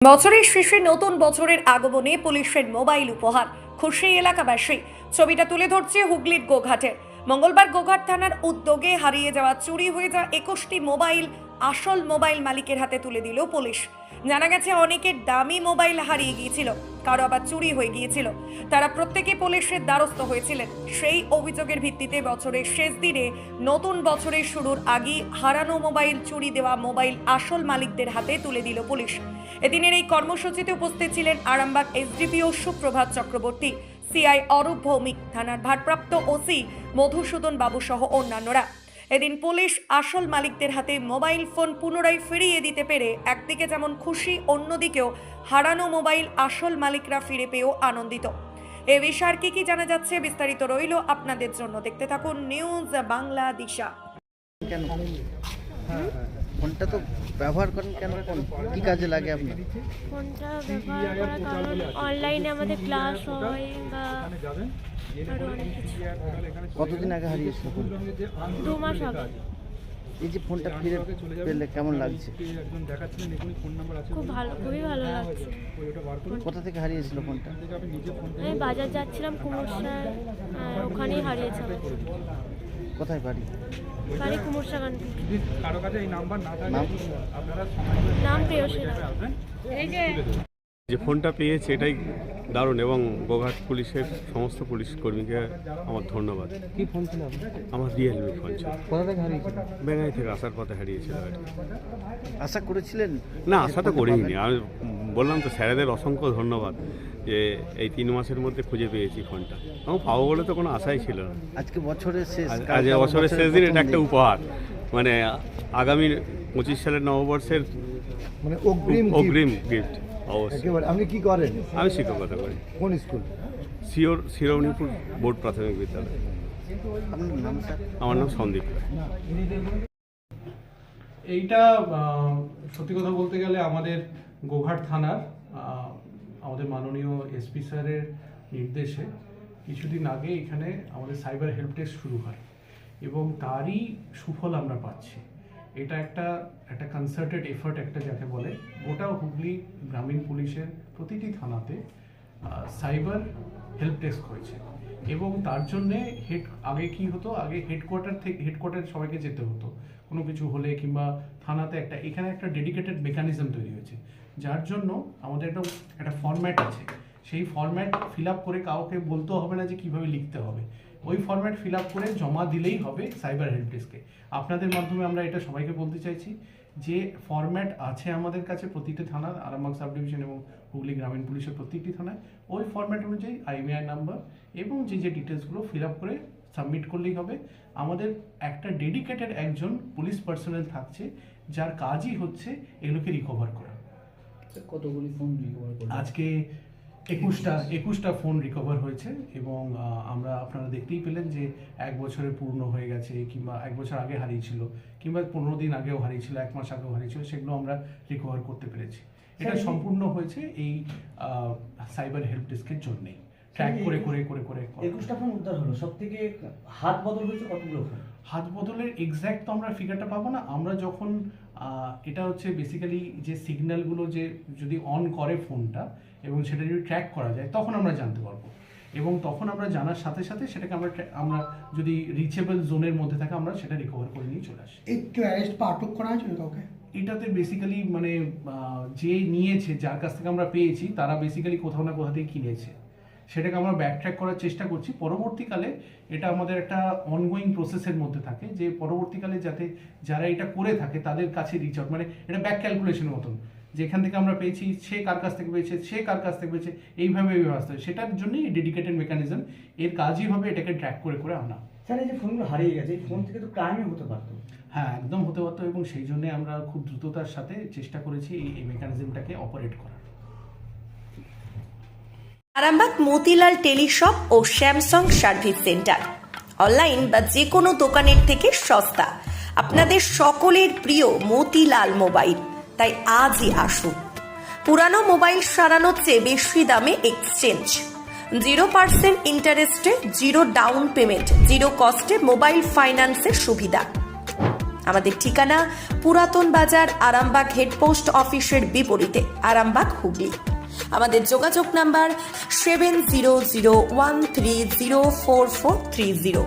বছরের শেষে নতুন বছরের আগমনে পুলিশের মোবাইল উপহার, খুশি এলাকাবাসী। ছবিটা তুলে ধরছে হুগলির গোঘাটের। মঙ্গলবার গোঘাট থানার উদ্যোগে হারিয়ে যাওয়া, চুরি হয়ে যাওয়া 21টি মোবাইল আসল মোবাইল মালিকের হাতে তুলে দিল পুলিশ। জানা গেছে অনেকের দামি মোবাইল হারিয়ে গিয়েছিল, কারো আবার চুরি হয়ে গিয়েছিল। তারা প্রত্যেকে পুলিশের দ্বারস্থ হয়েছিলেন। সেই অভিযোগের ভিত্তিতে বছরের শেষ দিনে নতুন বছরের শুরুর আগে হারানো মোবাইল, চুরি দেওয়া মোবাইল আসল মালিকদের হাতে তুলে দিল পুলিশ। এদিনের এই কর্মসূচিতে উপস্থিত ছিলেন আরামবাগ এসডিপিও সুপ্রভাত চক্রবর্তী, সিআই অরূপ ভৌমিক, থানার ভারপ্রাপ্ত ওসি মধুসূদন বাবু সহ অন্যান্যরা। এদিন পুলিশ আসল মালিকদের হাতে মোবাইল ফোন পুনরায় ফিরিয়ে দিতে পেরে একদিকে যেমন খুশি, অন্যদিকেও হারানো মোবাইল আসল মালিকরা ফিরে পেয়েও আনন্দিত। এ বিষয়ে আর কি জানা যাচ্ছে বিস্তারিত রইল আপনাদের জন্য। দেখতে থাকুন নিউজ বাংলা দিশা। কেন ফোনটা তো ব্যবহার করেন কেন? কি কাজে লাগে আপনার? ফোনটা ব্যবহার করার কারণ অনলাইনে আমাদের ক্লাস হয় বা আরো অনেক কিছু। কতদিন আগে হারিয়েছিল ফোন? 2 মাস আগে। এই যে ফোনটা ফিরে পেলে কেমন লাগছে? খুব ভালো, খুবই ভালো লাগছে। কোথা থেকে হারিয়েছিল ফোনটা? আমি বাজার যাচ্ছিলাম কুমুরসার, ওখানেই হারিয়েছে আমার। কোথায় বাড়ি? বাড়ি কুমুরসাগান। নাম প্রেয়সী। যে ফোনটা পেয়েছে এটাই দারুণ, এবং গোঘাট পুলিশের সমস্ত পুলিশ কর্মীকে আমার ধন্যবাদ। কি ফোন ছিল আমার রিয়েলমি ফোন ছিল, কোথা থেকে হারিয়েছিল? বেঙ্গাই থেকে আসার পথে হারিয়েছিল আর কি। আশা করেছিলেন? না, আশা তো করিনি। আমি বললাম তো, স্যারেদের অসংখ্য ধন্যবাদ যে এই 3 মাসের মধ্যে খুঁজে পেয়েছি ফোনটা। এবং পাবো বলে তো কোনো আশাই ছিল না। আজকে বছরের শেষ, আজ বছরের শেষ দিন, এটা একটা উপহার, মানে আগামী 25 সালের নববর্ষের মানে অগ্রিম গিফট। অবশ্যই। একেবারে। আপনি কি করেন? আমি শিক্ষকতা করি। কোন স্কুল? শিরোমণিপুর বোর্ড প্রাথমিক বিদ্যালয়। আপনার নাম স্যার? আমার নাম সন্দীপ। এইটা সত্যি কথা বলতে গেলে আমাদের গোঘাট থানার আমাদের মাননীয় এসপি স্যারের নির্দেশে কিছুদিন আগে এখানে আমাদের সাইবার হেল্প ডেস্ক শুরু হয়, এবং তারই সুফল আমরা পাচ্ছি। এটা একটা কনসার্টেড এফার্ট, একটা যাকে বলে, গোটা হুগলি গ্রামীণ পুলিশের প্রতিটি থানাতে সাইবার হেল্প ডেস্ক হয়েছে। এবং তার জন্যে আগে কি হতো, আগে হেডকোয়ার্টার সবাইকে যেতে হতো কোনো কিছু হলে, কিংবা থানাতে এখানে একটা ডেডিকেটেড মেকানিজম তৈরি হয়েছে, যার জন্য আমাদের একটা ফরম্যাট আছে। সেই ফরম্যাট ফিল আপ করে কাউকে বলতেও হবে না যে কীভাবে লিখতে হবে। ওই ফরম্যাট ফিল আপ করে জমা দিলেই হবে সাইবার হেল্প ডেস্কে। আপনাদের মাধ্যমে আমরা এটা সবাইকে বলতে চাইছি যে ফরম্যাট আছে আমাদের কাছে প্রতিটি থানার, আরামবাগ সাব ডিভিশন এবং হুগলি গ্রামীণ পুলিশের প্রত্যেকটি থানায়। ওই ফরম্যাট অনুযায়ী আইএমইআই নাম্বার এবং যে ডিটেলসগুলো ফিল আপ করে সাবমিট করলেই হবে। আমাদের একটা ডেডিকেটেড একজন পুলিশ পার্সোনাল থাকছে, যার কাজই হচ্ছে এগুলোকে রিকভার করা। কতগুলি ফোন রিকভার করলেন? আজকে 21টা ফোন রিকভার হয়েছে, এবং আপনারা দেখতেই পেলেন যে 1 বছরে পূর্ণ হয়ে গেছে, কিংবা 1 বছর আগে হারিয়েছিল, কিংবা 15 দিন আগেও হারিয়েছিল, 1 মাস আগেও হারিয়েছিল, সেগুলো আমরা রিকভার করতে পেরেছি। এটা সম্পূর্ণ হয়েছে এই সাইবার হেল্প ডেস্কের জন্যেই, ট্র্যাক করে করে করে করে 21টা ফোন উদ্ধার হলো। সব থেকে হাত বদল হয়েছে কতগুলো ফোন? হাত বদলের এক্স্যাক্ট তো আমরা ফিগারটা পাবো না। আমরা যখন এটা হচ্ছে বেসিক্যালি যে সিগন্যালগুলো যে যদি অন করে ফোনটা, এবং সেটা যদি ট্র্যাক করা যায়, তখন আমরা জানতে পারবো। এবং তখন আমরা জানার সাথে সাথে সেটাকে আমরা যদি রিচেবল জোনের মধ্যে থাকে, আমরা সেটা রিকভার করে নিয়ে চলে আসি। একটু অ্যারেস্ট বা আটক করা হয়েছিল কাউকে? এটাতে বেসিক্যালি মানে যে নিয়েছে, যার কাছ থেকে আমরা পেয়েছি, তারা বেসিক্যালি কোথাও না কোথা থেকে কিনেছে, সেটাকে আমরা ব্যাকট্র্যাক করার চেষ্টা করছি। পরবর্তীকালে এটা আমাদের একটা অনগোয়িং প্রসেসের মধ্যে থাকে, যে পরবর্তীকালে যাতে যারা এটা করে থাকে তাদের কাছে রিচ আউট, মানে এটা ব্যাক ক্যালকুলেশনের মতন, যেখান থেকে আমরা পেয়েছি, সে কার কাছ থেকে পেয়েছে, সে কার কাছ থেকে পেয়েছে, এইভাবে ব্যবস্থা হয়। সেটার জন্যই ডেডিকেটেড মেকানিজম, এর কাজই হবে এটাকে ট্র্যাক করে করে আনা। স্যার, এই যে ফোনগুলো হারিয়ে গেছে, এই ফোন থেকে তো ক্রাইমই হতে পারতো। হ্যাঁ, একদম হতে পারতো, এবং সেই জন্য আমরা খুব দ্রুততার সাথে চেষ্টা করেছি এই মেকানিজমটাকে অপারেট করার। আরামবাগ মতিলাল টেলিশপ ও স্যামসাং সার্ভিস সেন্টার, অনলাইন বা যে কোনো দোকানের থেকে সস্তা। আপনাদের সকলের প্রিয় মতিলাল মোবাইল, তাই আজই আসুন। পুরানো মোবাইল সারানোর চেয়ে বেশি দামে এক্সচেঞ্জ, 0% ইন্টারেস্টে, 0 ডাউন পেমেন্ট, 0 কস্টে মোবাইল ফাইন্যান্সের সুবিধা। আমাদের ঠিকানা পুরাতন বাজার, আরামবাগ হেডপোস্ট অফিসের বিপরীতে, আরামবাগ, হুগলি। আমাদের যোগাযোগ নাম্বার 7001304430।